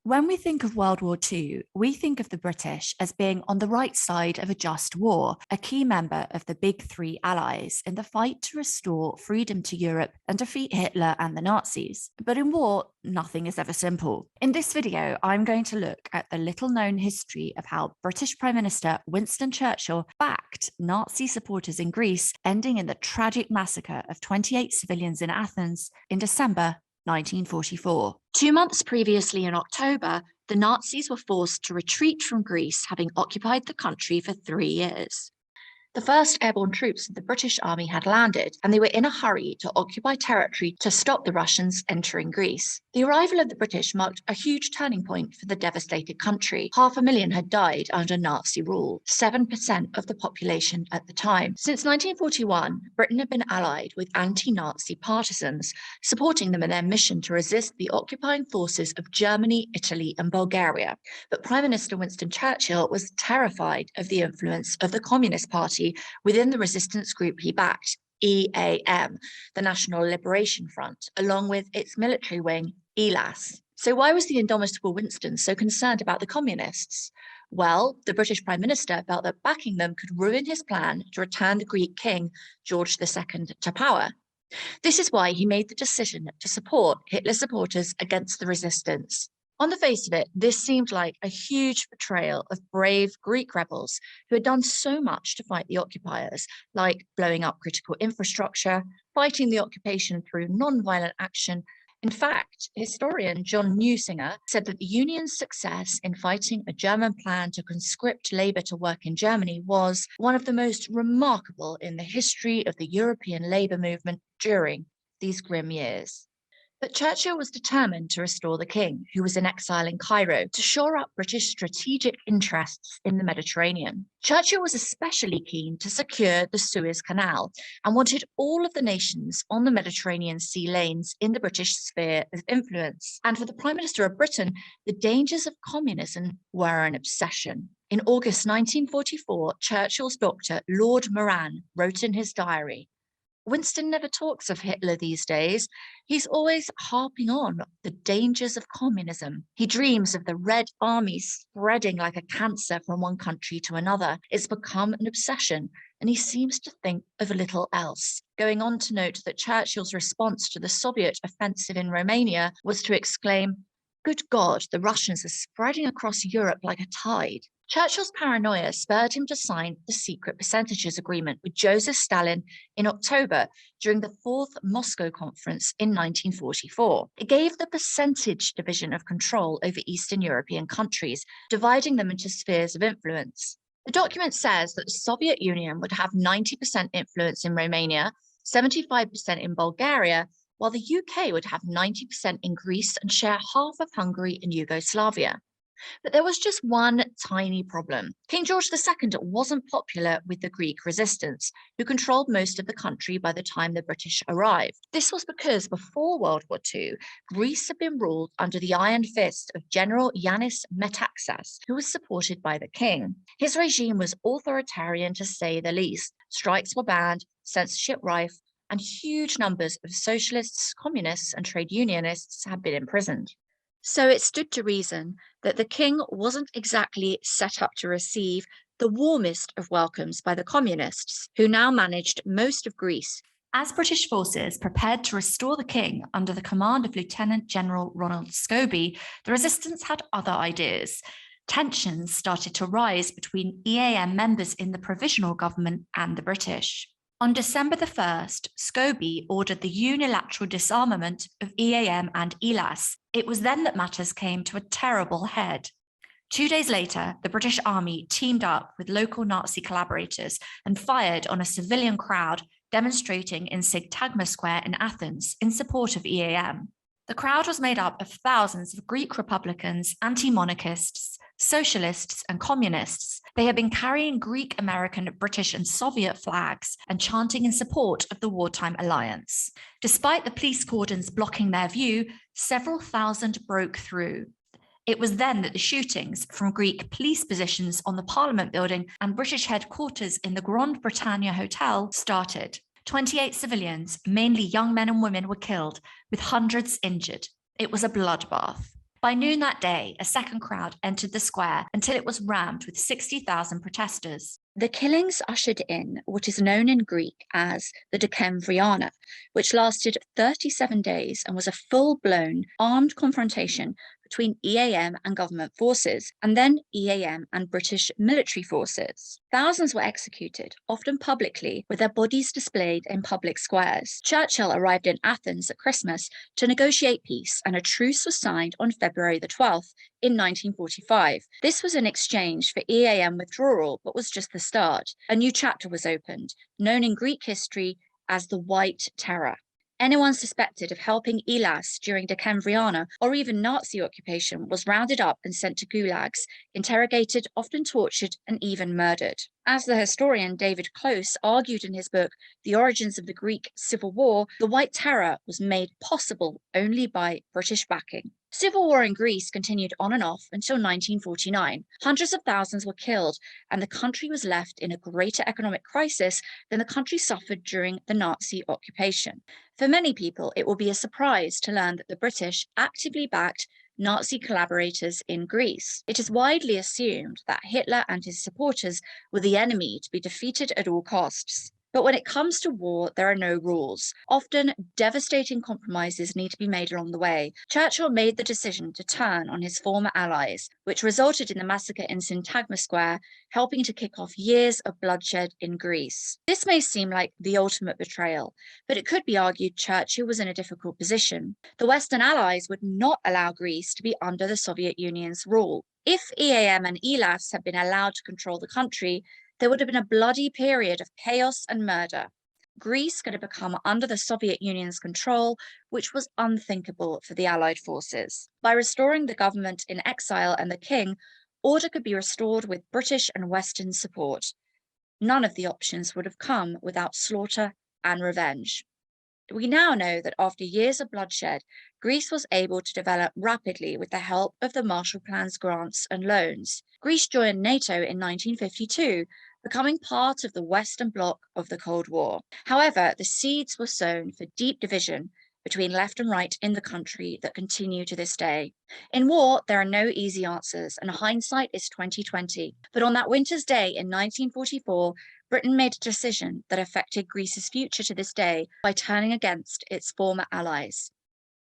When we think of World War II, we think of the British as being on the right side of a just war, a key member of the big three allies in the fight to restore freedom to Europe and defeat Hitler and the Nazis. But in war, nothing is ever simple. In this video, I'm going to look at the little-known history of how British Prime Minister Winston Churchill backed Nazi supporters in Greece, ending in the tragic massacre of 28 civilians in Athens in December 1944. 2 months previously in October, the Nazis were forced to retreat from Greece, having occupied the country for 3 years. The first airborne troops of the British Army had landed, and they were in a hurry to occupy territory to stop the Russians entering Greece. The arrival of the British marked a huge turning point for the devastated country. 500,000 had died under Nazi rule, 7% of the population at the time. Since 1941, Britain had been allied with anti-Nazi partisans, supporting them in their mission to resist the occupying forces of Germany, Italy, and Bulgaria. But Prime Minister Winston Churchill was terrified of the influence of the Communist Party within the resistance group he backed, EAM, the National Liberation Front, along with its military wing, ELAS. So why was the indomitable Winston so concerned about the communists? Well, the British Prime Minister felt that backing them could ruin his plan to return the Greek king, George II, to power. This is why he made the decision to support Hitler supporters against the resistance. On the face of it, this seemed like a huge betrayal of brave Greek rebels who had done so much to fight the occupiers, like blowing up critical infrastructure, fighting the occupation through non-violent action. In fact, historian John Newsinger said that the Union's success in fighting a German plan to conscript labour to work in Germany was one of the most remarkable in the history of the European labour movement during these grim years. But Churchill was determined to restore the king, who was in exile in Cairo, to shore up British strategic interests in the Mediterranean. Churchill was especially keen to secure the Suez Canal and wanted all of the nations on the Mediterranean sea lanes in the British sphere of influence. And for the Prime Minister of Britain, the dangers of communism were an obsession. In August 1944, Churchill's doctor, Lord Moran, wrote in his diary, "Winston never talks of Hitler these days. He's always harping on the dangers of communism. He dreams of the Red Army spreading like a cancer from one country to another. It's become an obsession, and he seems to think of little else." Going on to note that Churchill's response to the Soviet offensive in Romania was to exclaim, "Good God, the Russians are spreading across Europe like a tide." Churchill's paranoia spurred him to sign the secret percentages agreement with Joseph Stalin in October during the Fourth Moscow Conference in 1944. It gave the percentage division of control over Eastern European countries, dividing them into spheres of influence. The document says that the Soviet Union would have 90% influence in Romania, 75% in Bulgaria, while the UK would have 90% in Greece and share half of Hungary and Yugoslavia. But there was just one tiny problem. King George II wasn't popular with the Greek resistance, who controlled most of the country by the time the British arrived. This was because before World War II, Greece had been ruled under the iron fist of General Yannis Metaxas, who was supported by the king. His regime was authoritarian to say the least. Strikes were banned, censorship rife, and huge numbers of socialists, communists, and trade unionists had been imprisoned. So it stood to reason that the king wasn't exactly set up to receive the warmest of welcomes by the communists, who now managed most of Greece. As British forces prepared to restore the king under the command of Lieutenant General Ronald Scobie, the resistance had other ideas. Tensions started to rise between EAM members in the provisional government and the British. On December the 1st, Scobie ordered the unilateral disarmament of EAM and ELAS. It was then that matters came to a terrible head. 2 days later, the British Army teamed up with local Nazi collaborators and fired on a civilian crowd demonstrating in Syntagma Square in Athens in support of EAM. The crowd was made up of thousands of Greek Republicans, anti-monarchists, socialists, and communists. They had been carrying Greek, American, British, and Soviet flags and chanting in support of the wartime alliance. Despite the police cordons blocking their view, several thousand broke through. It was then that the shootings from Greek police positions on the Parliament building and British headquarters in the Grand Britannia Hotel started. 28 civilians, mainly young men and women, were killed, with hundreds injured. It was a bloodbath. By noon that day, a second crowd entered the square until it was rammed with 60,000 protesters. The killings ushered in what is known in Greek as the Decemvriana, which lasted 37 days and was a full-blown armed confrontation between EAM and government forces, and then EAM and British military forces. Thousands were executed, often publicly, with their bodies displayed in public squares. Churchill arrived in Athens at Christmas to negotiate peace, and a truce was signed on February the 12th in 1945. This was in exchange for EAM withdrawal, but was just the start. A new chapter was opened, known in Greek history as the White Terror. Anyone suspected of helping Elas during Decemvriana or even Nazi occupation was rounded up and sent to gulags, interrogated, often tortured, and even murdered. As the historian David Close argued in his book, The Origins of the Greek Civil War, the White Terror was made possible only by British backing. Civil war in Greece continued on and off until 1949. Hundreds of thousands were killed, and the country was left in a greater economic crisis than the country suffered during the Nazi occupation. For many people, it will be a surprise to learn that the British actively backed Nazi collaborators in Greece. It is widely assumed that Hitler and his supporters were the enemy to be defeated at all costs. But when it comes to war, there are no rules. Often, devastating compromises need to be made along the way. Churchill made the decision to turn on his former allies, which resulted in the massacre in Syntagma Square, helping to kick off years of bloodshed in Greece. This may seem like the ultimate betrayal, but it could be argued Churchill was in a difficult position. The Western Allies would not allow Greece to be under the Soviet Union's rule. If EAM and ELAFs had been allowed to control the country, there would have been a bloody period of chaos and murder. Greece could have become under the Soviet Union's control, which was unthinkable for the Allied forces. By restoring the government in exile and the king, order could be restored with British and Western support. None of the options would have come without slaughter and revenge. We now know that after years of bloodshed, Greece was able to develop rapidly with the help of the Marshall Plan's grants and loans. Greece joined NATO in 1952, becoming part of the Western Bloc of the Cold War. However, the seeds were sown for deep division between left and right in the country that continue to this day. In war, there are no easy answers, and hindsight is 2020. But on that winter's day in 1944, Britain made a decision that affected Greece's future to this day by turning against its former allies.